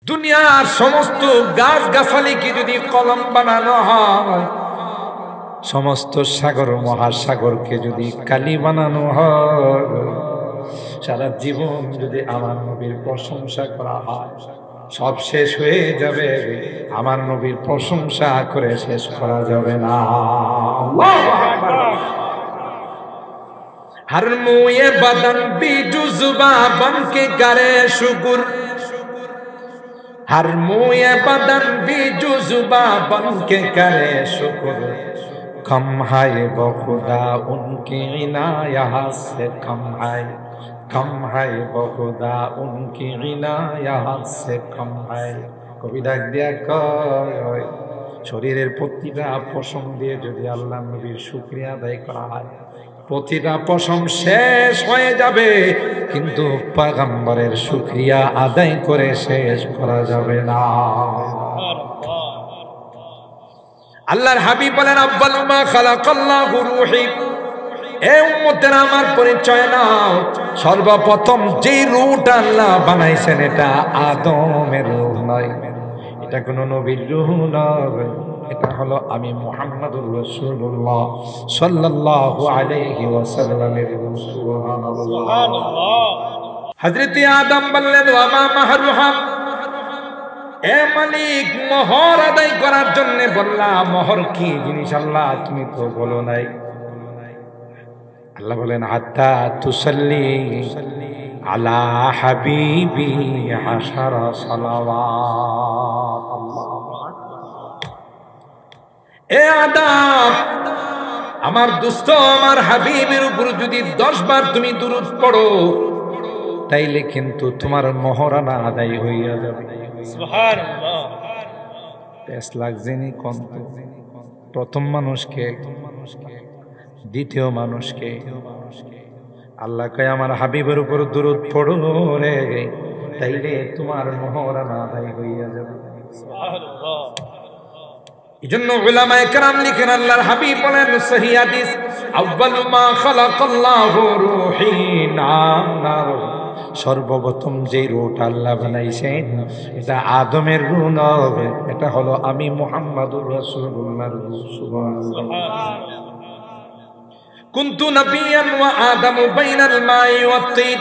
দুনিয়ার সমস্ত গাছ গাছালিকে যদি কলম বানানো হয়, সমস্ত সাগর মহাসাগরকে যদি কালি বানানো হয়, সারা জীবন যদি আমার নবীর প্রশংসা করা হয়, সব শেষ হয়ে যাবে, আমার নবীর প্রশংসা করে শেষ করা যাবে না। আল্লাহু আকবার। हर मुए बदन भी जुज़्बा बन के करे शुक्र, हर मुए बदन भी जुज़्बा बन के करे शुक्र, कम है वो खुदा उनकी इनायत से कम है वो खुदा उनकी इनायत से कम है। কবি ডাক দিয়া কয়, শরীরের প্রতিটা পশম দিয়ে যদি আল্লাহ নবীর শুকরিয়া আদায় করা হয়, প্রতিটা পশম শেষ হয়ে যাবে, কিন্তু পয়গম্বরের শুকরিয়া আদায় করে শেষ করা যাবে না। আল্লাহর হাবিব বলেন, আউয়ালু মা খালাকাল্লাহু রূহি। এ উম্মতেরা আমার পরিচয় নাও, সর্বপ্রথম যে রূহটা আল্লাহ বানাইছেন এটা আদমের রূহ নয়, এটা কোন নবীর রূহ নয়, এটা হলো আমি মুহাম্মদুর রাসূলুল্লাহ সাল্লাল্লাহু আলাইহি ওয়াসাল্লামের রূহ। সুবহানাল্লাহ। হযরত আদম বললেন, ওয়া মা মাহরুহা, এ মালিক মোহর আদায় করার জন্য বললাম, মোহর কি জিনিস আল্লাহ তুমি তো বলো নাই। আল্লাহ বলেন, হাত্তা তুসাল্লি আলা হাবিবি আশারা সালাওয়াত। এ আদম, আমার দুস্থ আমার হাবিবের উপর যদি 10 বার তুমি দুরূদ পড়ো, তাইলে কিন্তু তোমার মোহরানা আদায় হইয়া যাবে। সুবহানাল্লাহ। বেশ লাগছেনি কোন প্রথম মানুষকে, দ্বিতীয় মানুষকে আল্লাহ কয় আমার হাবিবের উপর দুরূদ পড়ো রে, তাইলে তোমার মোহরানা আদায় হইয়া যাবে। সুবহানাল্লাহ। এজন্য উলামায়ে কেরাম লিখেন, আল্লাহর হাবিব বলেন সহিহ হাদিস, আউয়ালু মা খালাকাল্লাহু রূহি নার, সর্বপ্রথম যে রূহটা আল্লাহ বানাইছেন এটা আদমের রূহ নয়, এটা হলো আমি মুহাম্মদুর রাসূলুল্লাহর রূহ। সুবহানাল্লাহ। কুনতু নবিয়ান ওয়া আদামু বাইনাল মাই ওয়াত তিন।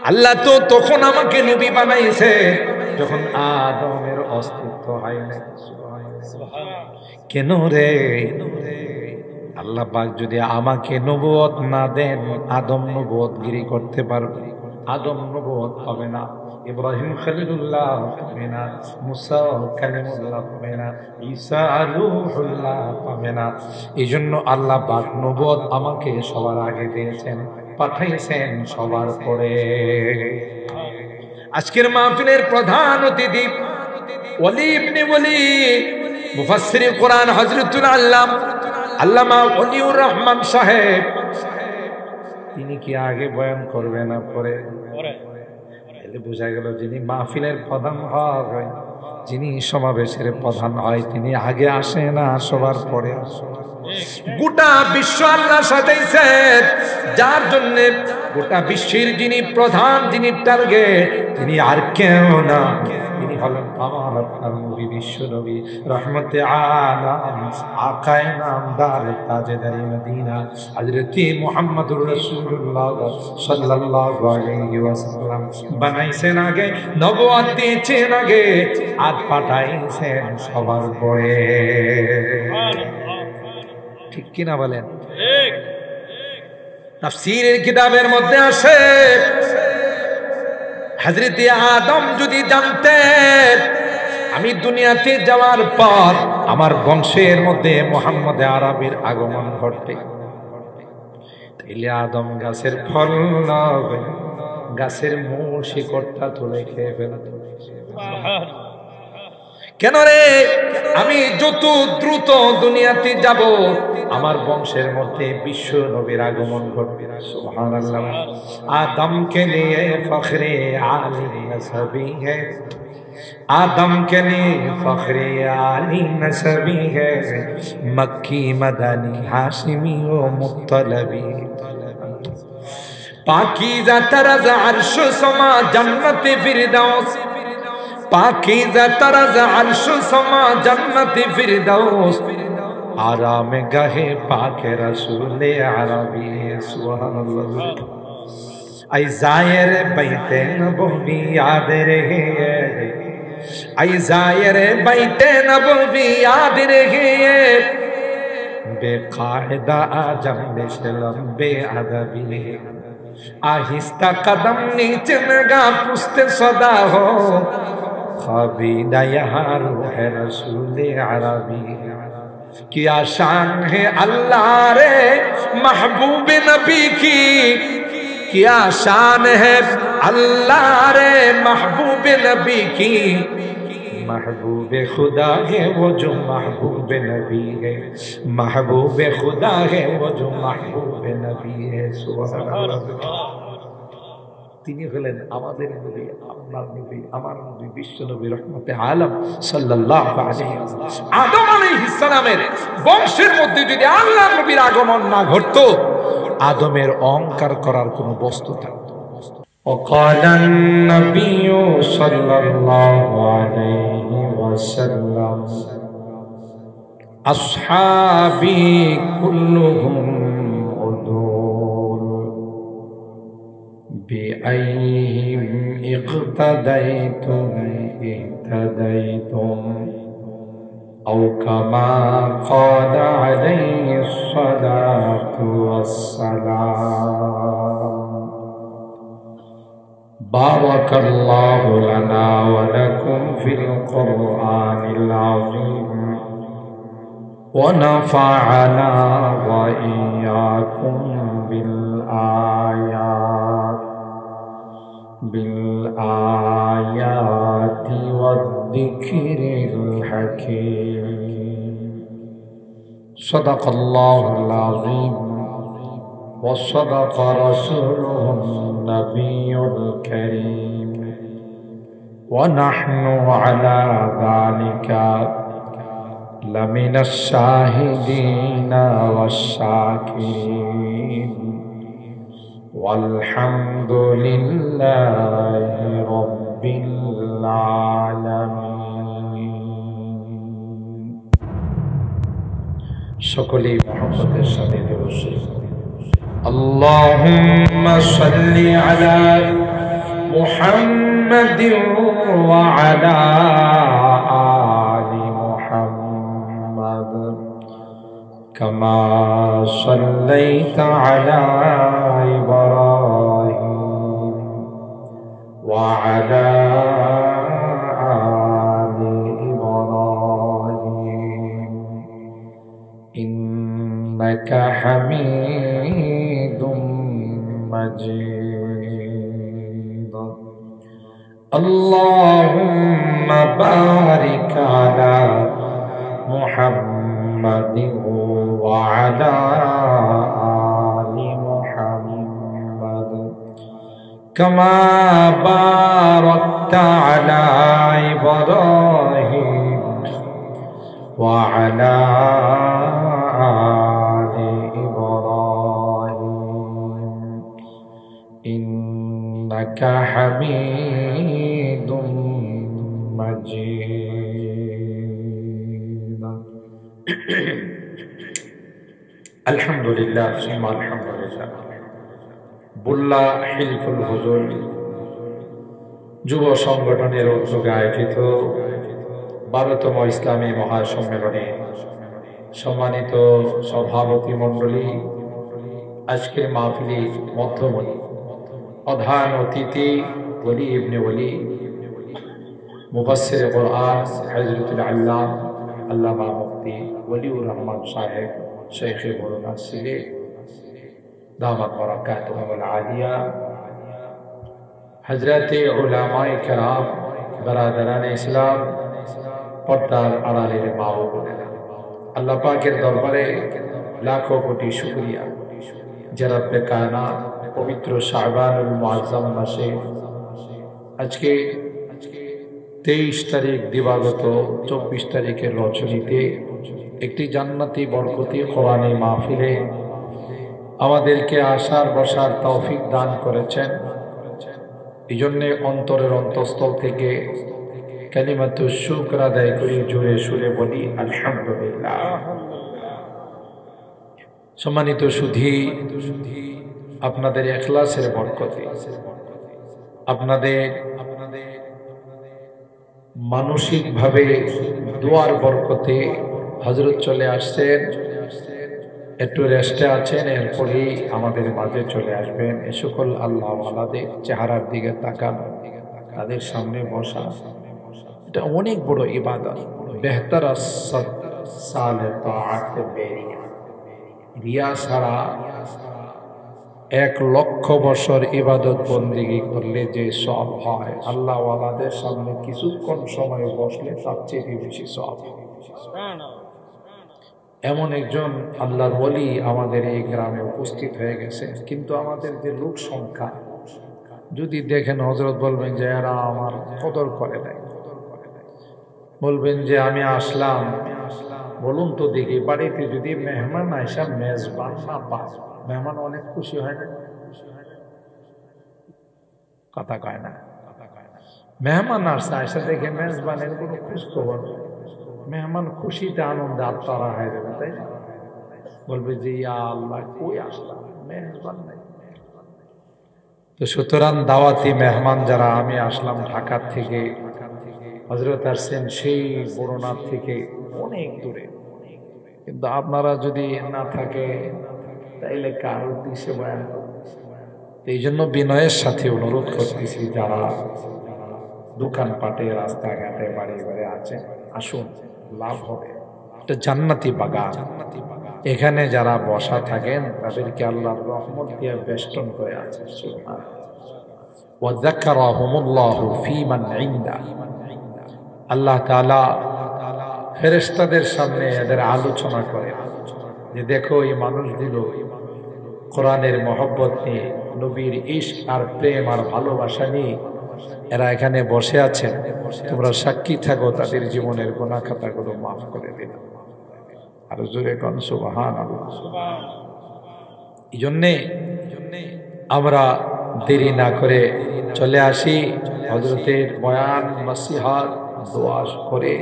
আল্লাহ তো তখন আমাকে নবী বানাইছে যখন আদমের অস্তিত্ব হয় না। কেন রে? আল্লাহ পাক যদি আমাকে নবুয়ত না দেন, আদম নবুয়তগিরি করতে পারবে? আদম নবুয়ত পাবে না, ইব্রাহিম খলিলুল্লাহ পাবে না, মুসা কালিমুল্লাহ পাবে না, ঈসা রূহুল্লাহ পাবে না। এইজন্য আল্লাহ পাক নবুয়ত আমাকে সবার আগে দিয়েছেন, পাঠাইছেন সবার পরে। আজকের মাহফিলের প্রধান অতিথি ওলি ইবনে ওলি মুফাসসির কোরআন হযরতুল আল্লামা ওলিউর রহমান সাহেব, তিনি কি আগে বয়ান করবেন না পরে? এলে বোঝা গেল যিনি মাহফিলের প্রধান হয়, যিনি সমাবেশের প্রধান হয়, তিনি আগে আসে না, সবার পরে আসে। গোটা বিশ্ব আল্লাহ সাজাইছেন যার জন্য, গোটা বিশ্বের যিনি প্রধান, যিনি টার্গেট, তিনি আর কেউ না, তিনি হলেন আমার আপনার নবী, বিশ্ব নবী, রহমতে আলাম, আকায়ে নামদার, তাজদারে মদিনা, হযরত মুহাম্মদুর রাসূলুল্লাহ সাল্লাল্লাহু আলাইহি ওয়াসাল্লাম বানাইছেন আগে, নবুয়ত দিয়েছেন আগে, আর পাঠাইছেন সবার পরে। ঠিক কিনা বলেন? ঠিক। তাফসীরের কিতাবের মধ্যে আসে, হযরত আদম যদি জানতেন আমি দুনিয়াতে যাওয়ার পর আমার বংশের মধ্যে মুহাম্মদ আরবির আগমন ঘটবে, তাইলে আদম গাছের ফল নয়, গাছের মূল শিকড়টা তুলে খেয়ে ফেলত। কেন রে? আমি যত দ্রুত দুনিয়াতে যাব, আমার বংশের মধ্যে বিশ্ব নবীর আগমন ঘটবে। সুবহানাল্লাহ। আদম কে লিয়ে ফখরে আলী নসবি হ্যায়, आदम के लिए फखरे आली नसबी है, मक्की मदनी हाशिमी व मुत्तलबी, पाकीज़ा तरज़ अर्श समा जन्नत फिरदौस, पाकीज़ा तरज़ अर्श समा जन्नती फिरदौस आराम गाहे पाके रसूले अरबी सुभानअल्लाह आई ज़ाहिर बैते नबवी याद रहे आई ज़ाहिर बैते नबवी याद रहे बेकायदा आजम बेशलम बेअदबी आहिस्ता कदम नीचे नगा पुस्ते सदा हो ख़बीदा यहाँ रूह रसूले अरबी क्या शान है अल्लाह रे महबूब नबी की क्या शान है अल्लाह रे महबूब नबी की महबूब खुदा है वो जो महबूब नबी है महबूब खुदा है वो जो महबूब नबी है তিনি হলেন আমাদের নবী আপনার নবী আমার নবী বিশ্ব নবী রহমতে আলম সাল্লাল্লাহু আলাইহি ওয়াসাল্লাম আদম আলাইহিস সালামের বংশের মধ্যে যদি আল্লাহর নবীর আগমন না ঘটতো আদমের অহংকার করার কোনো বস্তু থাকতো না وقال النبي صلى الله عليه وسلم أصحابي كلهم عدول بأيهم اقتديتم اهتديتم أو كما قال عليه الصلاة والسلام بارك الله لنا ولكم في القرآن العظيم ونفعنا وإياكم بالآيات والذكر الحكيم صدق الله العظيم وصدق رسوله النبي الكريم ونحن على ذلك لمن الشاهدين والشاكرين والحمد لله رب العالمين شكري محمد الشهيد والشيخ اللهم صل على محمد وعلى آل محمد كما صليت على إبراهيم وعلى آل إبراهيم إنك حميد مجيد اللهم بارك على محمد وعلى آل محمد كما باركت على إبراهيم وعلى آل إبراهيم إنك حميد مجيد الحمد لله ثم الحمد لله বুল্লা হিলফুল হুজুর যুব সংগঠনের উদ্যোগে আয়োজিত 12তম ইসলামী মহাসম্মেলনে সম্মানিত সভাপতি মণ্ডলী আজকের মাহফিলের মধ্যমণি প্রধান অতিথি ওলি ইবনে ওলি মুফাসসির কুরআন হযরতুল আল্লামা মুফতি ওলিউর রহমান সাহেব শেখ বরুণা সিলে দামাত বারাকাতুহুল আলিয়া হযরতে উলামায়ে কেরাম বারাদারানে ইসলাম পর্দার আড়ালের মা ও বোনেরা আল্লাহ পাকের দরবারে লাখো কোটি শুকরিয়া যে রব্বে কায়নাত পবিত্র শাবানুল মুআজ্জম মাসে আজকে 23 তারিখ দিবাগত 24 তারিখের রজনীতে একটি জান্নাতি বরকতি কোরআনী মাহফিলে আমাদেরকে আসার বসার তৌফিক দান করেছেন। এই জন্য অন্তরের অন্তঃস্থল থেকে কালিমাতু শুকর আদায় করি, জোরে সুরে বলি আলহামদুলিল্লাহ। সম্মানিত সুধী, আপনাদের ইখলাসের বরকতে, আপনাদের মানসিকভাবে দোয়ার বরকতে হযরত চলে আসছেন, একটু রেস্টে আছেন, এরপরেই আমাদের মাঝে চলে আসবেন। এ সকল আল্লাহ ওয়ালাদের চেহারার দিকে তাকান, তাদের সামনে বসা, এটা অনেক বড় ইবাদত। বেহতর সালে তাআত বেরিয়া, রিয়া ছাড়া 1,00,000 বছর ইবাদত বন্দেগী করলে যে সওয়াব হয়, আল্লাহ ওয়ালাদের সামনে কিছুক্ষণ সময় বসলে তার চেয়ে বেশি সওয়াব। এমন একজন আল্লাহর ওলি আমাদের এই গ্রামে উপস্থিত হয়ে গেছে, কিন্তু আমাদের যে লোক সংখ্যা যদি দেখেন, হযরত বলবেন যে এরা আমার কদর করে নাই, বলবেন যে আমি আসলাম, বলুন তো দেখি বাড়িতে যদি মেহমান আইসা মেজবান না পায়, মেহমান অনেক খুশি হয় না? কথা কয় না। মেহমান আসছে, আইসা দেখে মেজবানের কোনো খোঁজ খবর, মেহমান খুশিতে আনন্দে আত্মারা হয়ে যাবে, তাই না? বলবে যে ইয়া আল্লাহ, কই আসলাম, মেহমান নাই। তো সুতরাং দাওয়াতি মেহমান যারা, আমি আসলাম ঢাকা থেকে, হযরত আসছেন সেই বরনাথ থেকে অনেক দূরে, কিন্তু আপনারা যদি না থাকে তাইলে কার উদ্দেশ্যে বয়ান করব? এই জন্য বিনয়ের সাথে অনুরোধ করতেছি, যারা দোকানপাটে, রাস্তাঘাটে, বাড়ি বাড়ি আছে, আসুন, লাভ হবে। এটা জান্নাতি বাগান, এখানে যারা বসা থাকেন তাদেরকে আল্লাহর রহমত দিয়ে বেষ্টন করে আছে। ওয়া যাকারাহুমুল্লাহু ফীমান ইনদা, আল্লাহ তাআলা ফেরেশতাদের সামনে এদের আলোচনা করে যে দেখো, এই মানুষগুলো কোরআনের মহব্বত নিয়ে, নবীর ইশক আর প্রেম আর ভালোবাসা নিয়ে এরা এখানে বসে আছেন, তোমরা সাক্ষী থাকো, তাদের জীবনের গুনাহ খাতাগুলো মাফ করে দিন। আর জোরে কোন সুবহানাল্লাহ। এই জন্যে আমরা দেরি না করে চলে আসি, হযরতের বয়ান, নসিহত, দোয়া করে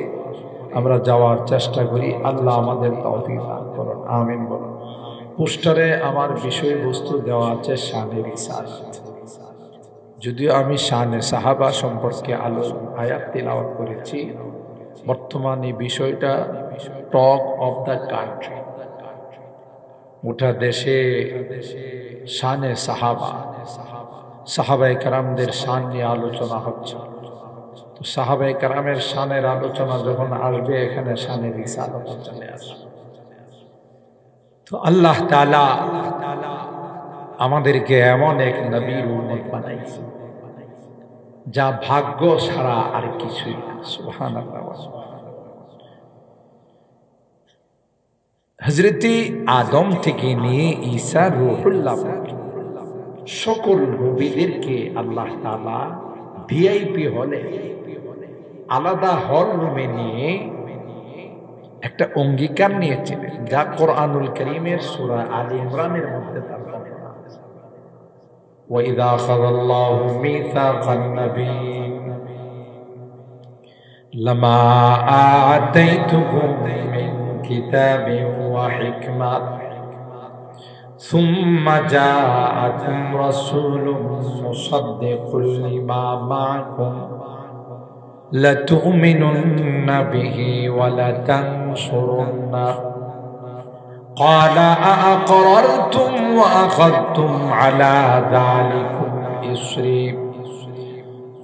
আমরা যাওয়ার চেষ্টা করি। আল্লাহ আমাদের তৌফিক দান করুন, আমিন বলুন। পোস্টারে আমার বিষয়বস্তু দেওয়া আছে শানে রিসালাত। যদিও আমি শানে সাহাবা সম্পর্কে আয়াত তিলাওয়াত করেছি, বর্তমান এই বিষয়টা টক অফ দ্য কান্ট্রি, গোটা দেশে শানে সাহাবা, সাহাবায়ে কেরামদের শান নিয়ে আলোচনা হচ্ছে। তো সাহাবায়ে কেরামের শানের আলোচনা যখন আসবে, এখানে শানে রিসালাত চলে আসবে। তো আল্লাহ তাআলা আমাদেরকে এমন এক নবীর উম্মত বানাইছে যা ভাগ্য ছাড়া আর কিছুই না। সুবহানাল্লাহ। হযরতে আদম থেকে নিয়ে ঈসা রূহুল্লাহ, সকল নবীদেরকে আল্লাহ তাআলা ভিআইপি হলে, আলাদা হল রুমে নিয়ে একটা অঙ্গীকার নিয়েছিলেন, যা কোরআনুল কারীমের সূরা আলে ইমরানের মধ্যে তার বর্ণনা আছে। ওয়া ইযা আখাযাল্লাহু মিসাকান নাবিয়্যিন লামা আতাইতুকুম মিন কিতাবিন ওয়া হিকমাত সুম্মা জাআকুম রাসূলুম মুসাদ্দিকুল লিমা মা'আকুম لتؤمنن به ولتنصرنه قال أأقررتم وأخذتم على ذلكم إصري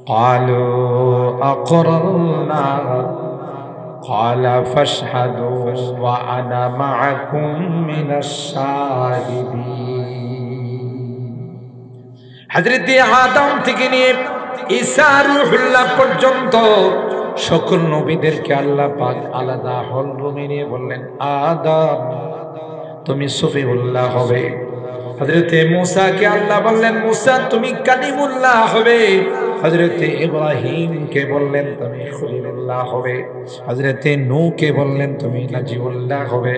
قالوا أقررنا قال فاشهدوا وأنا معكم من الشاهدين। حضرت آدم থেকে নিয়ে ঈসা রূহুল্লাহ পর্যন্ত সকল নবীদেরকে আল্লাহ পাক আলাদা হল রুমে নিয়ে বললেন, আদম তুমি সফিউল্লাহ হবে। হযরতে মূসাকে আল্লাহ বললেন, মূসা তুমি কালিমুল্লাহ হবে। হযরতে ইব্রাহিমকে বললেন তুমি খলিলুল্লাহ হবে, হযরতে নূহকে বললেন তুমি নাজিউল্লাহ হবে,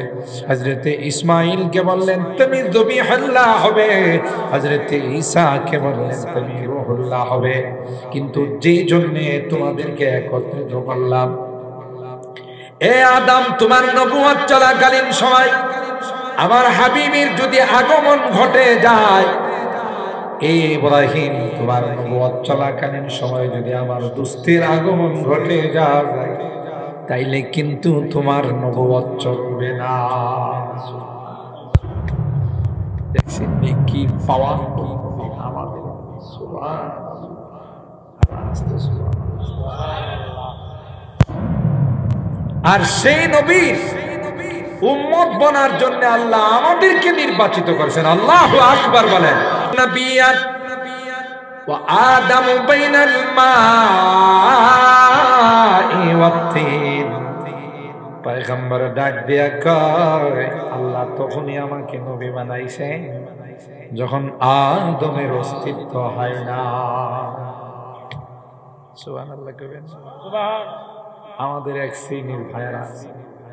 হযরতে ইসমাঈলকে বললেন তুমি যবিহুল্লাহ হবে, হযরতে ঈসাকে বললেন তুমি রূহুল্লাহ হবে। কিন্তু যেই জন্য তোমাদেরকে একত্রিত করলাম, এ আদম তোমার নবুয়ত চলাকালীন সময় আমার হাবিবের যদি আগমন ঘটে যায়, এ ইব্রাহিম তোমার নবুয়ত চলাকালীন সময় যদি আমার দুস্তির আগমন ঘটে যায়, তাইলে কিন্তু তোমার নবুয়ত চলবে না। দেখছেন কি পাওয়ার আমাদের। আর সেই নবীর উম্মত বনার জন্য আল্লাহ আমাদেরকে নির্বাচিত করেছেন। আল্লাহু আকবার বলেন। নবিয়াত ওয়া আদামু বাইনাল মাই ওয়াত তিন, পয়গম্বর ডাক দিয়া কয় আল্লাহ তখনই আমাকে নবী বানাইছে যখন আদমের অস্তিত্ব হয় না। সুবহানাল্লাহ কইবেন। আমাদের এক শ্রেণীর ভাইয়েরা আছে,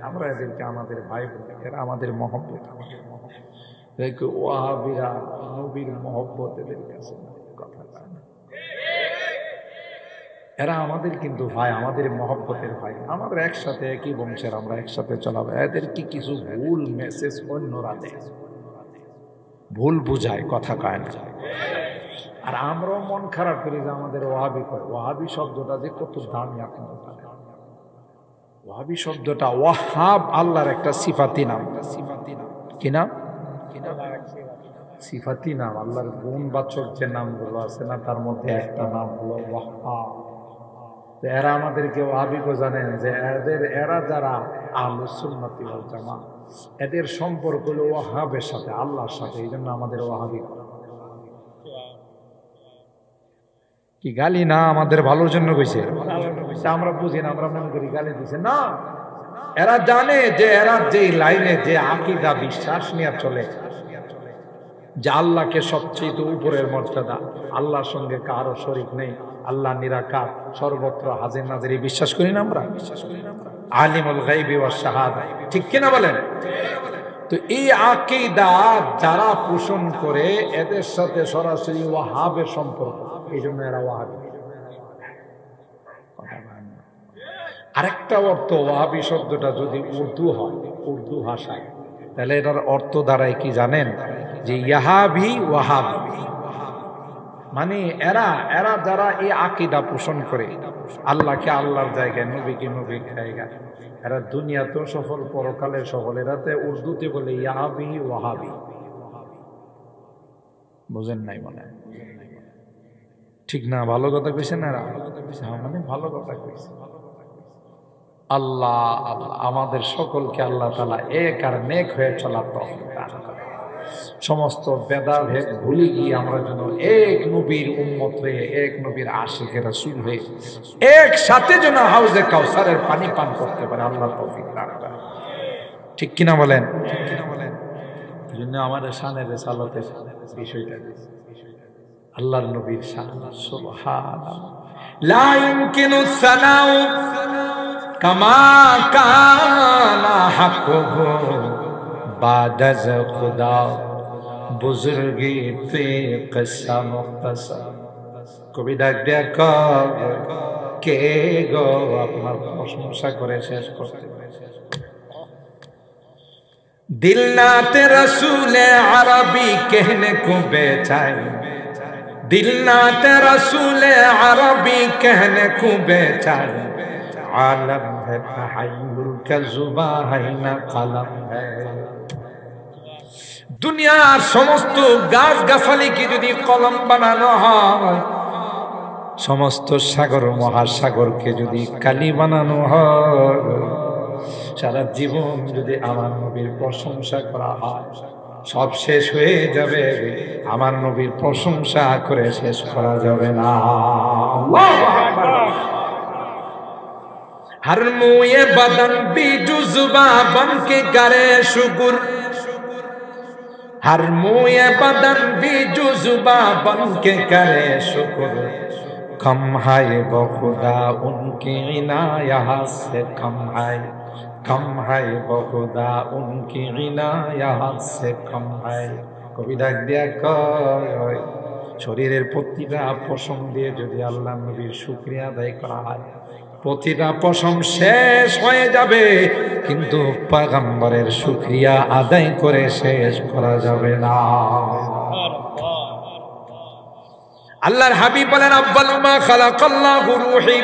আমরা এদেরকে আমাদের ভাই বলি, এরা আমাদের মহব্বত। ওয়াহাবিরা নবীর মহব্বত এদের কাছে কথা কয় না। এরা আমাদের কিন্তু ভাই, আমাদের মহব্বতের ভাই, আমাদের একসাথে একই বংশের, আমরা একসাথে চলাবো। এদের কি কিছু ভুল মেসেজ অন্যরা দেয়, ভুল বুঝায়, কথা কয় না। আর আমরাও মন খারাপ করি যে আমাদের ওয়াহাবি কয়। ওয়াহাবি শব্দটা যে কত দামি আপনারা জানেন। ওয়াহাবি শব্দটা, ওয়াহাব আল্লাহর একটা সিফাতি নাম। কি নাম? সিফাতি নাম। আল্লাহর গুণবাচক যে নামগুলো আছে না, তার মধ্যে একটা নাম হলো ওয়াহাব। এরা আমাদেরকে ওয়াহাবি কো জানেন যে এরা যারা আহলুস সুন্নাত ওয়াল জামাত, এদের সম্পর্ক হলো ওয়াহাবের সাথে, আল্লাহর সাথে। এই জন্য আমাদের ওয়াহাবি করা। কি গালি না, আমাদের ভালোর জন্য কইছে। আমরা বুঝি না, আমরা মনে করি গালি দিছে না। এরা জানে যে এরা যে লাইনে যে আকীদা বিশ্বাস নিয়ে চলে, যে আল্লাহকে সবচেয়ে উপরের মর্যাদা, আল্লাহর সঙ্গে কারো শরীক নেই, আল্লাহ নিরাকার, সর্বত্র হাজির নাজির, বিশ্বাস করি না আমরা। আলিমুল গায়বি ওয়াশ শাহাদা, ঠিক কিনা বলেন? তো এই আকীদা যারা পোষণ করে, এদের সাথে সরাসরি ওয়াহাবের সম্পর্ক। এই জন্য এরা ওয়াহাবি। আরেকটা অর্থ, ওয়াহাবি শব্দটা যদি উর্দু হয়, উর্দু ভাষায়, তাহলে এটার অর্থ দাঁড়ায় কি জানেন? যে ইয়াহাবি ওয়াহাবি, মানে এরা যারা এই আকীদা পোষণ করে, আল্লাহকে আল্লাহর জায়গায়, নবীকে নবীর জায়গায়, এরা দুনিয়াতেও সফল, পরকালে সফল। এরাতে উর্দুতে বলে ইয়াহাবি ওয়াহাবি। বুঝেন নাই মনে হয়? ঠিক না? ভালো কথা কইছেন না? মানে ভালো কথা কইছে। আল্লাহ আল্লাহ আমাদের সকলকে আল্লাহ তাআলা এক আর নেক হয়ে চলার তৌফিক দান করেন। সমস্ত ভেদাভেদ ভুলে গিয়ে আমরা যেন এক নবীর উম্মত হয়ে, এক নবীর আশিকে রাসূল হয়ে একসাথে যেন হাউজে কাউসারের পানি পান করতে পারে, আল্লাহ তৌফিক দান করেন। ঠিক কিনা বলেন? ঠিক কিনা বলেন? এই জন্য আমাদের শানের রিসালাতের বিষয়টা আল্লাহর নবীর শান। সুবহানাল্লাহ। লা ইমকিনু সানাউ কামা কানা হাক্কুহু বাদাজ খুদা বুজুর্গি পে কসম কসম। কবি ডাক দেয়া কে গো আপনার প্রশংসা করে শেষ করতে পারে? दिल नाते रसूल अरबी कहने को बेचाए, दिल नाते रसूल अरबी कहने को बेचाए, आलम है तहय्युल का जुबान है ना कलम है। দুনিয়ার সমস্ত গাছ গাছালিকে যদি কলম বানানো হয়, সমস্ত সাগর মহাসাগরকে যদি কালি বানানো হয়, সারা জীবন যদি আমার নবীর প্রশংসা করা হয়, সব শেষ হয়ে যাবে, আমার নবীর প্রশংসা করে শেষ করা যাবে না। আল্লাহু আকবার। हर मुए बदन भी जुज़्बा बन के करे शुक्र, हर मुए बदन भी जुज़्बा बन के करे शुक्र, कम है वो खुदा उनकी इनायत से कम है वो खुदा उनकी इनायत से कम है। কবি ডাক দিয়া কয় শরীরের প্রতিটা পশম দিয়ে যদি আল্লাহ নবীর শুকরিয়া আদায় করা হয় প্রতিটা পশম শেষ হয়ে যাবে, কিন্তু পয়গম্বরের শুকরিয়া আদায় করে শেষ করা যাবে না। আল্লাহর হাবিব বলেন আউয়ালু মা খালাকাল্লাহু রূহি,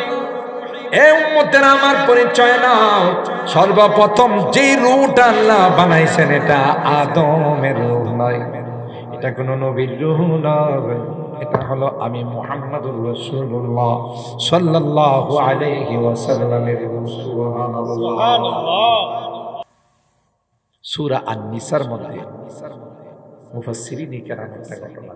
এ উম্মতের আমার পরিচয় নাও, সর্বপ্রথম যে রূহটা আল্লাহ বানাইছেন এটা আদমের রূহ নয়, এটা কোনো নবীর রূহ নয়, এটা হলো আমি মুহাম্মদুর রাসূলুল্লাহ সাল্লাল্লাহু আলাইহি ওয়াসাল্লামের রূহ। সুবহানাল্লাহ। সূরা আন-নিসার মধ্যে মুফাসসিরিন কেরাম একটা ঘটনা,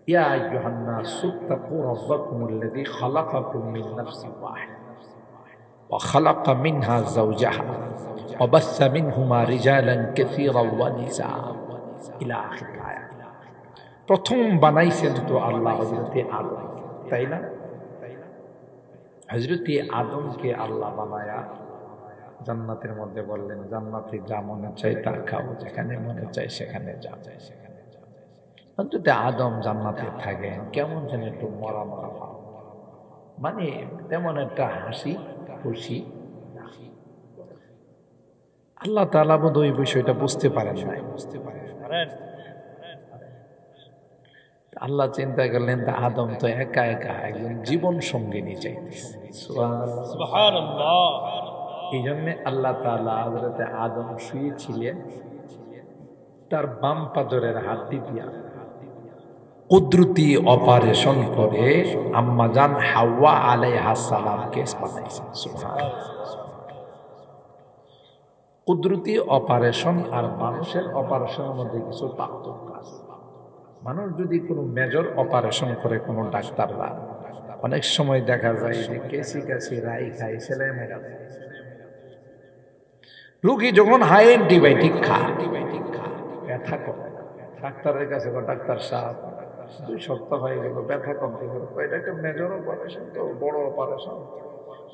ইয়া আইয়ুহান নাস ইত্তাকু রাব্বাকুমুল্লাযী খালাকাকুম মিন নাফসিন ওয়াহিদা ওয়া খালাকা মিনহা যাওজাহা ওয়া বাসসা মিনহুমা রিজালান কাসীরান ওয়া নিসা ইলা আখির আয়াত। প্রথম বানাইছেন তো আল্লাহ হযরতে আদম, তাই না? হযরতে আদমকে আল্লাহ বানায়া জান্নাতের মধ্যে বললেন জান্নাতে যা মনে চাই তা খাও, যেখানে মনে চাই সেখানে যাও। হযরতে আদম জান্নাতে থাকেন, কেমন যেন একটু মরা মরা ভাব, মানে তেমন একটা হাসি খুশি। আল্লাহ তাআলা বোধহয় ওই বিষয়টা বুঝতে পারেন নাই। আল্লাহ চিন্তা করলেন তা আদম তো একা একা একজন জীবন সঙ্গিনী চাইতেছে। সুবহানাল্লাহ। এই জন্য আল্লাহ তাআলা হযরতে আদম শুয়েছিলেন, তার বাম পাজরের হাড্ডি দিয়া কুদরতি অপারেশন করে আম্মা জান হাওয়া আলাইহিস সালামকে বানাইছেন। সুবহানাল্লাহ। কুদরতি অপারেশন আর মানুষের অপারেশনের মধ্যে কিছু পার্থক্য আছে। মানুষ যদি কোনো মেজর অপারেশন করে কোনো ডাক্তাররা, অনেক সময় দেখা যায় যে কেসি রাই খায়, সেলাই মেরা দেয়। রোগী যখন হাই অ্যান্টিবায়োটিক খায় ব্যথা করে, ডাক্তারের কাছে ডাক্তার সাহেব 2 সপ্তাহ হয়ে গেল ব্যথা কমতে গেল, এটা একটা মেজর অপারেশন, তো বড় অপারেশন,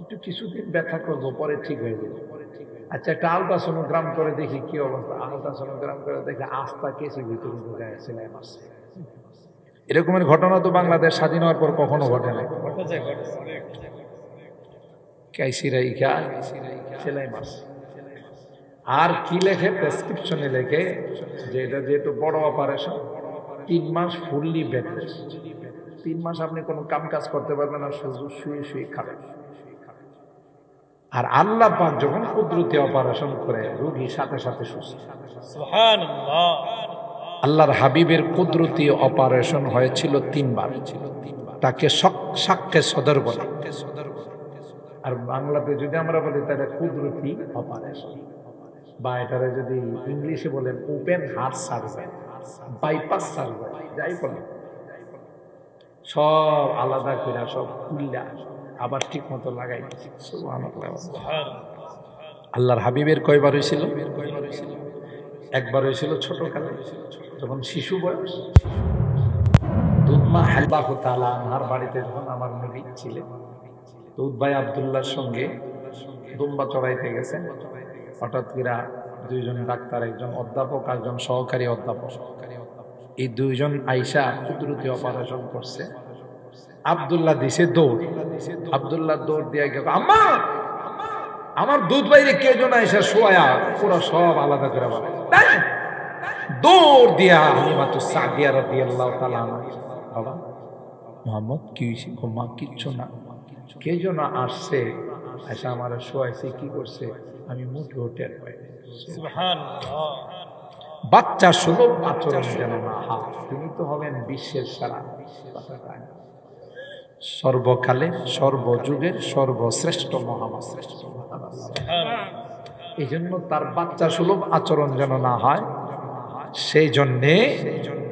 একটু কিছুদিন ব্যথা করবো পরে ঠিক হয়ে যাবে। আচ্ছা একটা আলট্রাসোনোগ্রাম করে দেখি কি অবস্থা, আলট্রাসোনোগ্রাম করে দেখে আস্থা কেসি ভিতরে ঢুকে সেলাই মারছে। এরকমের ঘটনা তো বাংলাদেশ স্বাধীন হওয়ার পর কখনো ঘটে নাই। কেসিরাই খায় সেলাই মারছে। আর কি লেখে প্রেসক্রিপশনে লেখে যে এটা যেহেতু বড় অপারেশন 3 মাস ফুললি বেড রেস্ট, 3 মাস আপনি কোনো কাম কাজ করতে পারবেন না, শুধু শুয়ে শুয়ে খাবেন। আর আল্লাহ পাক যখন কুদরতি অপারেশন করে রোগী সাথে সাথে সুস্থ। সুবহানাল্লাহ। আল্লাহর হাবিবের কুদরতি অপারেশন হয়েছিল 3 বার, তাকে শাক্কে সদর বলে। আর বাংলাতে যদি আমরা বলি তাহলে কুদরতি অপারেশন, বা এটারে যদি ইংলিশে বলেন open heart surgery, bypass surgery, যাই বলে সব আলাদা করে সব খুললা আবার ঠিক মতো লাগাই। আল্লাহর হাবিবের কয়বার হয়েছিল? একবার হয়েছিল ছোটকালে, যখন শিশু বয়স, দুধমা হালবাহু তাআলা আনহার বাড়িতে যখন আমার নবী ছিলেন, দুধ ভাই আব্দুল্লাহর সঙ্গে দুম্বা চড়াইতে গেছেন। হঠাৎ করে 2 জন ডাক্তার, একজন অধ্যাপক আর একজন সহকারী অধ্যাপক, এই 2 জন আইসা কুদরতি অপারেশন করছে। আব্দুল্লাহ দিছে দৌড়, আব্দুল্লাহ দৌড় দিয়ে গেল, আম্মা আমার দুধ বাইরে কে জন আইসা শোয়া, পুরো সব আলাদা করে বলে দৌড় দিয়া হালিমাতু সাদিয়া রাদিয়াল্লাহু তাআলা বাবা মুহাম্মদ কি হইছে? মা কিচ্ছু না, কে জন আসছে আইসা আমার শোয়াইছে, কি করছে আমি মুঠো টের পাই। সুবহানাল্লাহ। বাচ্চা সুলভ আচরণ যেন না হয়, তিনি তো হবেন বিশ্বের সেরা, সর্বকালের সর্বযুগের সর্বশ্রেষ্ঠ মহামানব। এই জন্য তার বাচ্চা সুলভ আচরণ যেন না হয়, সেই জন্যে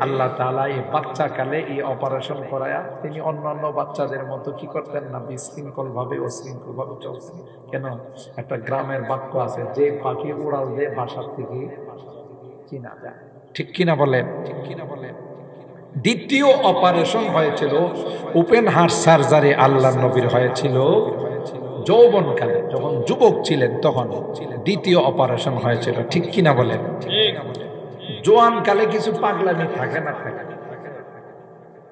আল্লাহ তাআলা এই বাচ্চা কালে এই অপারেশন করায়া তিনি অন্যান্য বাচ্চাদের মতো কি করতেন না, বিশৃঙ্খল ভাবে অশৃঙ্খল ভাবে চলতেন। কেন? একটা গ্রামের বাক্য আছে, যে পাখি উড়াল দিয়ে বাসার থেকে চিনা যায়। ঠিক কিনা বলেন? ঠিক কিনা বলেন? দ্বিতীয় অপারেশন হয়েছিল ওপেন হার্ট সার্জারি, আল্লাহর নবীর হয়েছিল যৌবনকালে, যখন যুবক ছিলেন তখন দ্বিতীয় অপারেশন হয়েছিল। ঠিক কিনা বলেন? জোয়ান কালে কিছু পাগলামি থাকে না থাকে?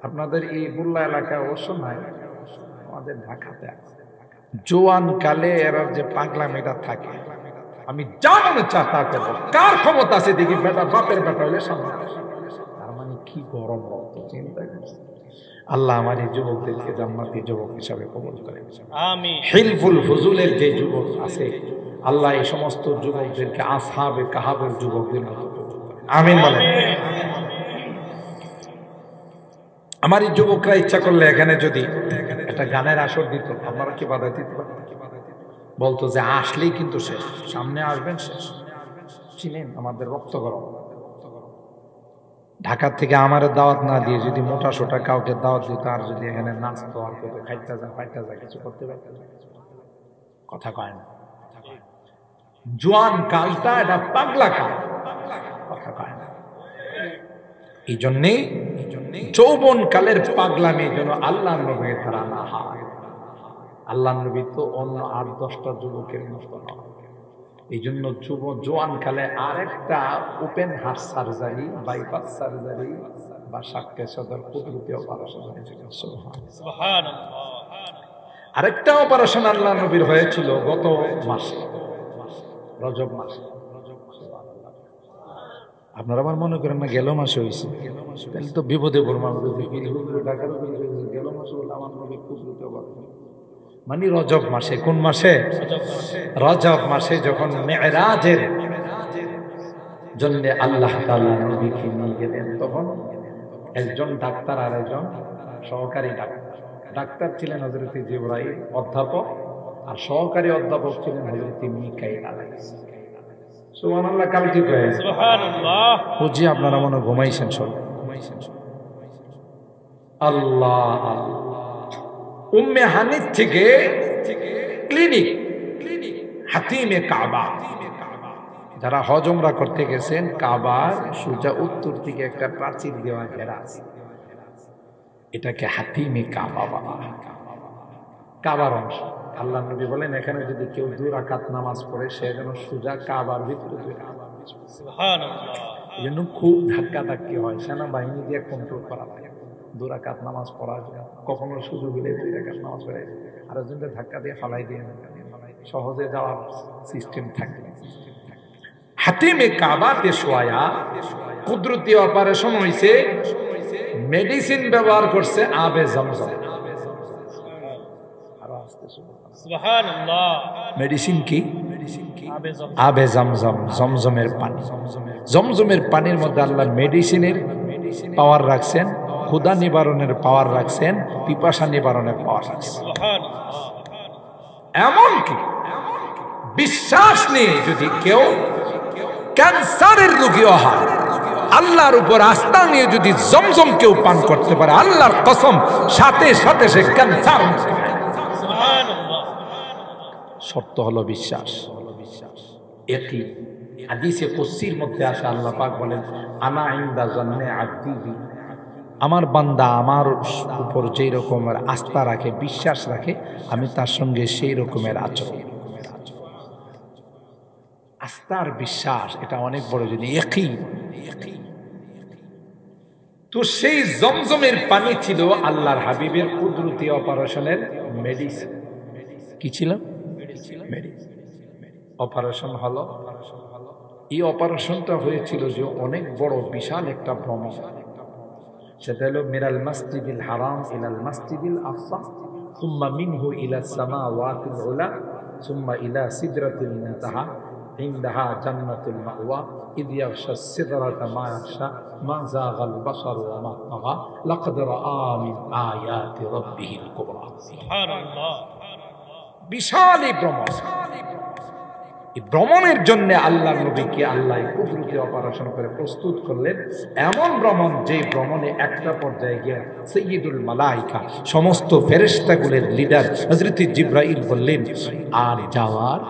আপনাদের এই বুল্লা এলাকায় অবশ্য নাই, আমাদের ঢাকাতে আছে। জোয়ান কালে এরা যে পাগলামিটা থাকে, আমি যা মনে চা তা করবো, কার ক্ষমতা আছে দেখি বেটা বাপের বেটা হলে সামনে। তার মানে কি গরম রক্ত, চিন্তা করছে। আল্লাহ আমার এই যুবকদেরকে জান্নাতি যুবক হিসাবে কবুল করে। আমিন। হিলফুল ফুজুলের যে যুবক আছে, আল্লাহ এই সমস্ত যুবকদেরকে আসহাবে কাহাবের যুবকদের মতো কবুল করে। আমিন বলেন। আমার এই যুবকরা ইচ্ছা করলে এখানে যদি একটা গানের আসর দিত, আপনারা কি বাধা দিতে পারতেন? বলতো যে আসলেই কিন্তু শেষ, সামনে আসবেন শেষ। চিনেন আমাদের রক্ত গরম। ঢাকার থেকে আমার দাওয়াত না দিয়ে যদি মোটা সোটা কাউকে দাওয়াত দিত, আর যদি এখানে নাচতো আর খাইতে যা ফাইটা যা কিছু করতে পারত, কথা কয় না। জোয়ান কালটা এটা পাগলা কাল, কথা কয় না। এই জন্যে যৌবন কালের পাগলামি যেন আল্লাহ নবীর দ্বারা না হয়। আল্লাহ নবী তো অন্য 8-10টা যুবকের মতো নয়। এই জন্য জোয়ান কালে আরেকটা open heart surgery, bypass surgery বা শাক্কে সদর কুদরতি অপারেশন হয়েছিল। আরেকটা অপারেশন আল্লাহ নবীর হয়েছিল গত মাসে, রজব মাসে। আপনারা আবার মনে করেন না গেল মাসে হয়েছে, তাহলে তো বিপদে পড়বো। গেল মাসে বলে আমার নবী কুদরতি অপারেশন মানে রজব মাসে। কোন মাসে? রজব মাসে, যখন মেরাজের জন্য আল্লাহ তাআলা নবীকে নিয়ে গেলেন, তখন একজন ডাক্তার আর একজন সহকারী ডাক্তার। ডাক্তার ছিলেন হযরত জিবরাইল অধ্যাপক, আর সহকারী অধ্যাপক ছিলেন হযরত মিকাইল আলাইহিস সালাম। সুবহানাল্লাহ। কাল কি কয়? সুবহানাল্লাহ। বুঝি আপনারা মনে ঘুমাইছেন সব। আল্লাহ আল্লাহ। উম্মে হানিফ থেকে ক্লিনিক হাতিমে কাবা, যারা হজ উমরা করতে গেছেন, কাবার সোজা উত্তর দিকে একটা প্রাচীর দেওয়া ঘেরা আছে, এটাকে হাতিমে কাবা বলা হয়। কাবার অংশ। আল্লাহ নবী বলেন এখানে যদি কেউ 2 রাকাত নামাজ পড়ে, সে যেন সোজা কাবার ভিতরে। সুবহানাল্লাহ। এই জন্য খুব ধাক্কা ধাক্কি হয়, সেনাবাহিনী দিয়ে কন্ট্রোল করা লাগে। 2 রাকাত নামাজ পড়া যায়, কখনো সুযোগ হলে 2 রাকাত নামাজ পড়ে আর একজনকে ধাক্কা দিয়ে ফালাই দিয়ে সহজে যাওয়ার সিস্টেম থাকে। হাতিমে কাবাতে শোয়া কুদরতি অপারেশন হয়েছে, মেডিসিন ব্যবহার করছে আবে জমজম। সুবহানাল্লাহ। মেডিসিন কি? আবে জমজম, জমজমের পানি। জমজমের পানির মধ্যে আল্লাহর মেডিসিনের পাওয়ার রাখছেন, ক্ষুধা নিবারণের পাওয়ার রাখছেন, পিপাসা নিবারণের পাওয়ার রাখছেন। এমনকি বিশ্বাস নিয়ে যদি কেউ ক্যান্সারের রোগীও হয়, আল্লাহর উপর আস্থা নিয়ে যদি জমজম কেউ পান করতে পারে, আল্লাহর কসম, সাথে সাথে সে ক্যান্সার। শর্ত হলো বিশ্বাস। একই হাদিসে কুদসির মধ্যে আসে, আল্লাহ পাক বলেন আনা ইনদা জান্নে আবদি বি, আমার বান্দা আমার উপর যেই রকমের আস্থা রাখে, বিশ্বাস রাখে, আমি তার সঙ্গে সেই রকমের আচরণ। আস্থার বিশ্বাস এটা অনেক বড় জিনিস, ইয়াকিন। তো সেই জমজমের পানি ছিল আল্লাহর হাবিবের কুদরতি অপারেশনের মেডিসিন। কি ছিল? মেডিসিন। অপারেশন হলো। এই অপারেশনটা হয়েছিল যে অনেক বড় বিশাল একটা ভ্রমণ। সেটা হলো মিনাল মসজিদিল হারাম ইলাল মসজিদিল আকসা, সুম্মা মিনহু ইলাস সামাওয়াতিল উলা, সুম্মা ইলা সিদরাতিল মুনতাহা, ইনদাহা জান্নাতুল মাওয়া, ইয ইয়াগশা সিদরাতা মা ইয়াগশা, মা যাগাল বাসারু ওয়া মা তাগা, লাকাদ রাআ মিন আয়াতি রাব্বিহিল কুবরা। সুবহানাল্লাহ। বিশাল এই ভ্রমণ। এই ভ্রমণের জন্য আল্লাহর নবীকে আল্লাহ কুদরতি অপারেশন করে প্রস্তুত করলেন। এমন ভ্রমণ, যে ভ্রমণে একটা পর্যায়ে গিয়ে সাইয়্যিদুল মালায়েকা, সমস্ত ফেরেশতাগুলোর লিডার হযরত জিবরাইল বললেন, আর যাওয়ার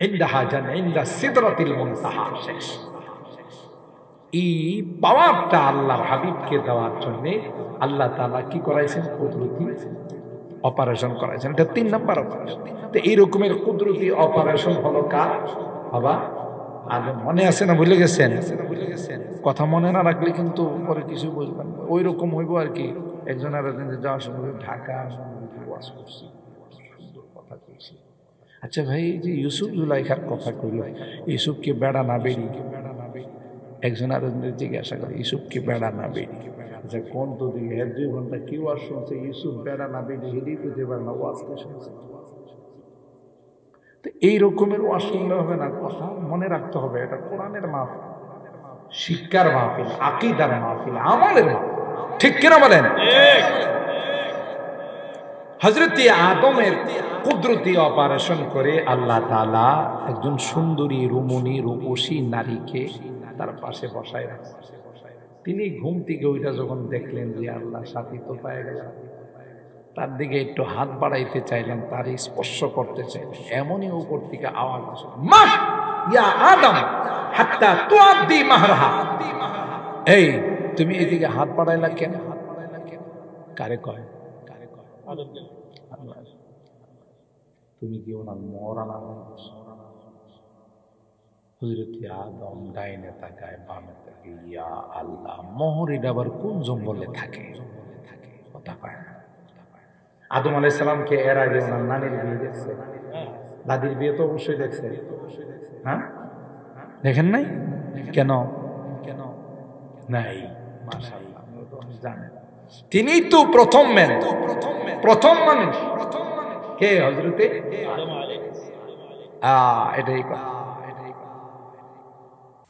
ইনদাহা জান্নাত ইনদা সিদরাতিল মুনতাহা শেষ। এই পাওয়ারটা আল্লাহর হাবিবকে দেওয়ার জন্য আল্লাহ তাআলা কি করাইছেন? কুদরতি অপারেশন করাইছেন। এটা 3 নাম্বার অপারেশন। তো এই রকমের কুদরতি অপারেশন হলো কার? বাবা আদম। মনে আছে না? ভুলে গেছেন? কথা মনে না রাখলে কিন্তু পরে কিছু বুঝবেন না। ওই রকম হইব আর কি। একজন আর একজন যাওয়ার সময় ঢাকা ওয়াজ করছি, সুন্দর কথা কইছি। আচ্ছা ভাই, যে ইউসুফ জুলাইখার কথা কইল, ইউসুফকে বেড়া না বেড়ি? একজন আর একজনের জিজ্ঞাসা করে ইউসুফকে বেড়া না বেড়ি? আচ্ছা কোন তো দিকে 1.5 ঘন্টা কি ওয়াজ শুনছে? ইউসুফ বেড়া না বেড়ি হেডি বুঝতে পারে না, ওয়াজকে শুনছে। তো এই রকমের ওয়াজ শুনলে হবে না, কথা মনে রাখতে হবে। এটা কোরআনের মাহফিল, শিক্ষার মাহফিল, আকীদার মাহফিল, আমলের মাহফিল। ঠিক কিনা বলেন? হযরত আদমের কুদরতি অপারেশন করে আল্লাহ তাআলা একজন সুন্দরী রমণী রূপসী নারীকে তার পাশে বসায় রাখছেন। তিনি ঘুম থেকে ওইটা যখন দেখলেন যে আল্লাহ সাথী তো পেয়ে গেলেন, তার দিকে একটু হাত বাড়াইতে চাইলেন, তার স্পর্শ করতে চাইলেন। এমনই উপর থেকে আওয়াজ আসলো, মা ইয়া আদম হাত্তা তুআদ্দি মাহরাহা। এই তুমি এদিকে হাত বাড়াইলা কেন? কারে কয়? তুমি কি ওনার মরানা? হযরত আদম ডাইনে তাকায়, বামে তাকায়, ইয়া আল্লাহ, মোহরিটা আবার কোন জঙ্গলে থাকে? কথা কয় না। আদম আলাইহিস সালামকে এর আগে ওনার নানির বিয়ে দেখছে, দাদির বিয়ে তো অবশ্যই দেখছে। হ্যাঁ, দেখেন নাই? কেন নাই? মাশাআল্লাহ, জানেন তিনি তো প্রথম ম্যান, প্রথম মানুষ কে? হযরতে আদম আলাইহিস সালাম। এটাই কথা।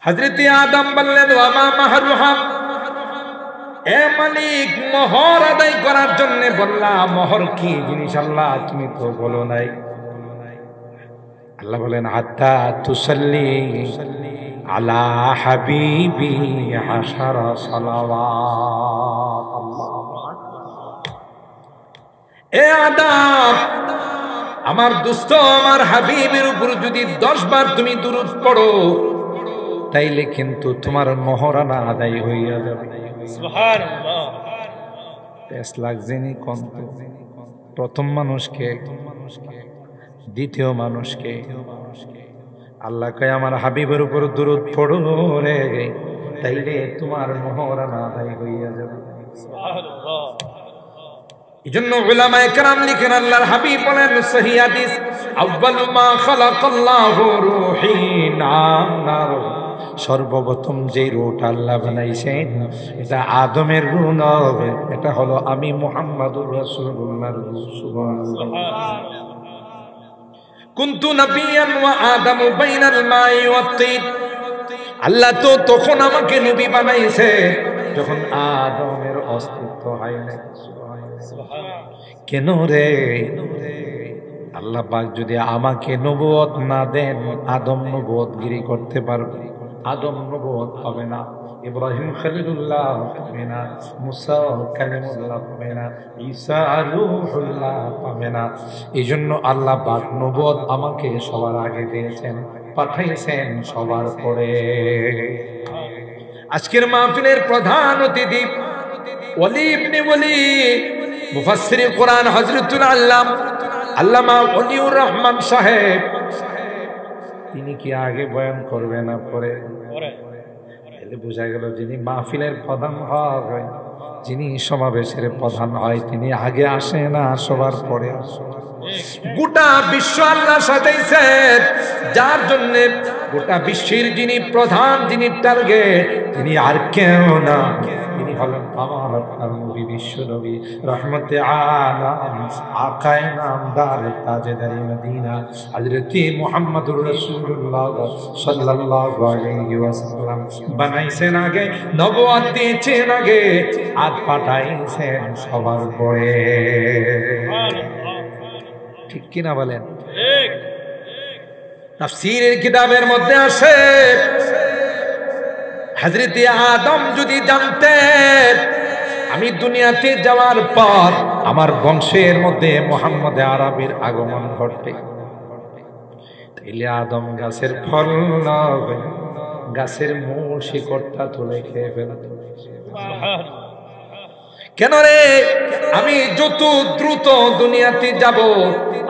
হযরতে আদম বললেন, ওয়া মা মাহরুহা, এ মালিক, মোহর আদায় করার জন্য বললাম, মোহর কি জিনিস আল্লাহ তুমি তো বলো নাই। আল্লাহ বলেন, হাত্তা তুসাল্লি আলা হাবিবি 10 সালাওয়াত। আল্লাহু আকবার। এ আদম, আমার দোস্ত, আমার হাবিবের উপর যদি 10 বার তুমি দুরূদ পড়ো, তাইলে কিন্তু তোমার মোহরানা আদায় হইয়া যাবে। সুবহানাল্লাহ। 5 লাখ যিনি কন্ত, প্রথম মানুষকে, দ্বিতীয় মানুষকে আল্লাহ কয় আমার হাবিবের উপর দুরূদ পড়ো রে, তাইলে তোমার মোহরানা আদায় হইয়া যাবে। সুবহানাল্লাহ। এজন্য উলামায়ে কেরাম লিখেন, আল্লাহর হাবিব বলেন সহিহ হাদিস, আউয়ালু মা খালাকাল্লাহু রূহি নার, সর্বপ্রথম যে রূহটা আল্লাহ বানাইছেন এটা আদমের রূহ নয়, এটা হলো আমি মুহাম্মাদুর রাসূলুল্লাহর রূহ। সুবহানাল্লাহ। কুনতু নাবিয়ান ওয়া আদামু বাইনাল মাই ওয়াত তিন, আল্লাহ তো তখন আমাকে নবী বানাইছে যখন আদমের অস্তিত্ব হয় না। কেন রে? আল্লাহ পাক যদি আমাকে নবুয়ত না দেন, আদম নবুয়তগিরি করতে পারবে? আদম নবুয়ত হবে না, ইব্রাহিম খলিলুল্লাহ পাবে না, মুসা কালিমুল্লাহ পাবে না, ঈসা রূহুল্লাহ পাবে না। এই জন্য আল্লাহ পাক নবুয়ত আমাকে সবার আগে দিয়েছেন, পাঠাইছেন সবার পরে। আজকের মাহফিলের প্রধান অতিথি ওলি ইবনে ওলি, মুফাসসির কোরআন হযরতুল আল্লামা ওলিউর রহমান সাহেব। তিনি কি আগে বয়ান করবে না পরে? এলে বোঝা গেল যিনি মাহফিলের প্রধান হয়, যিনি সমাবেশের প্রধান হয়, তিনি আগে আসে না, সবার পরে আসে। গোটা বিশ্ব আল্লাহ সাজাইছেন, যার জন্য গোটা বিশ্বের যিনি প্রধান, যিনি টার্গেট, তিনি আর কেউ না, তিনি হলেন আমার আপনার নবী, বিশ্ব নবী, রহমতে আলাম, আকায়ে নামদার, তাজদার মদিনা, হযরত মুহাম্মদুর রাসূলুল্লাহ সাল্লাল্লাহু আলাইহি ওয়াসাল্লাম বানাইছেন আগে, নবুয়ত দিয়েছেন আগে, আর পাঠাইছেন সবার পরে। ঠিক কিনা বলেন? ঠিক। তাফসীরের কিতাবের মধ্যে আসে, হযরত আদম যদি জানতেন আমি দুনিয়াতে যাওয়ার পর আমার বংশের মধ্যে মুহাম্মদ আরবির আগমন ঘটবে, তাইলে আদম গাছের ফল নয়, গাছের মূল শিকড়টা তুলে খেয়ে ফেলত। কেন রে? আমি যত দ্রুত দুনিয়াতে যাব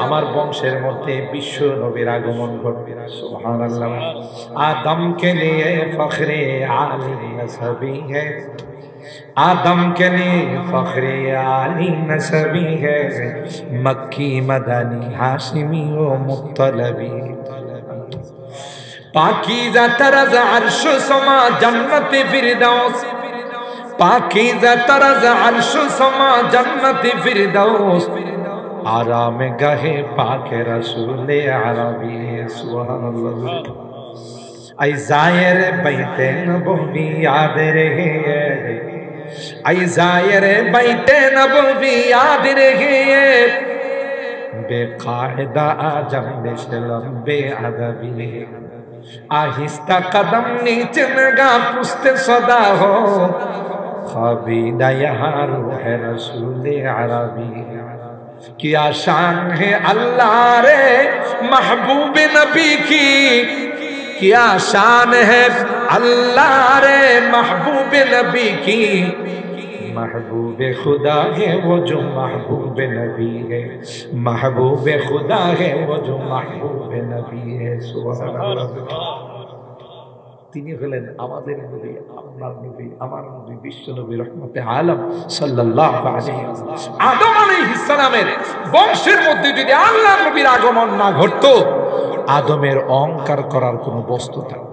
আমার বংশের মধ্যে বিশ্ব নবীর আগমন ঘটবে। সুবহানাল্লাহ। আদম কে লিয়ে ফখরে আলী নসবি है, आदम के लिए फखरे आली नसबी है, मक्की मदनी हाशिमी व मुत्तलबी। पाकीज़ा तरज़ अर्श समा जन्नत फिरदौस, पाकीज़ा तरज़ अर्श समा जन्नत फिरदौस, आराम गहे पाके रसूल अरबी। सुभानअल्लाह। ऐ ज़ाहिर बैते नबवी याद रहे, ऐ ज़ाहिर बैते नबवी याद रहे, बेकायदा आजम से लंबे अदबी। आहिस्ता कदम नीचे नगा पुस्ते सदा हो, ख्वाबीदा यहाँ रूह रसूल अरबी। क्या शान है अल्लाह रे महबूब नबी की, क्या शान है अल्लाह रे महबूब नबी की। महबूब खुदा है वो जो महबूब नबी है, महबूब खुदा है वो जो महबूब नबी है। सुभान তিনি হলেন আমাদের নবী, আপনার নবী, আমার নবী, বিশ্ব নবী, রহমতে আলম সাল্লাল্লাহু আলাইহি ওয়াসাল্লাম। আদম আলাইহিস সালামের বংশের মধ্যে যদি আল্লাহর নবীর আগমন না ঘটতো, আদমের অহংকার করার কোনো বস্তু থাকতো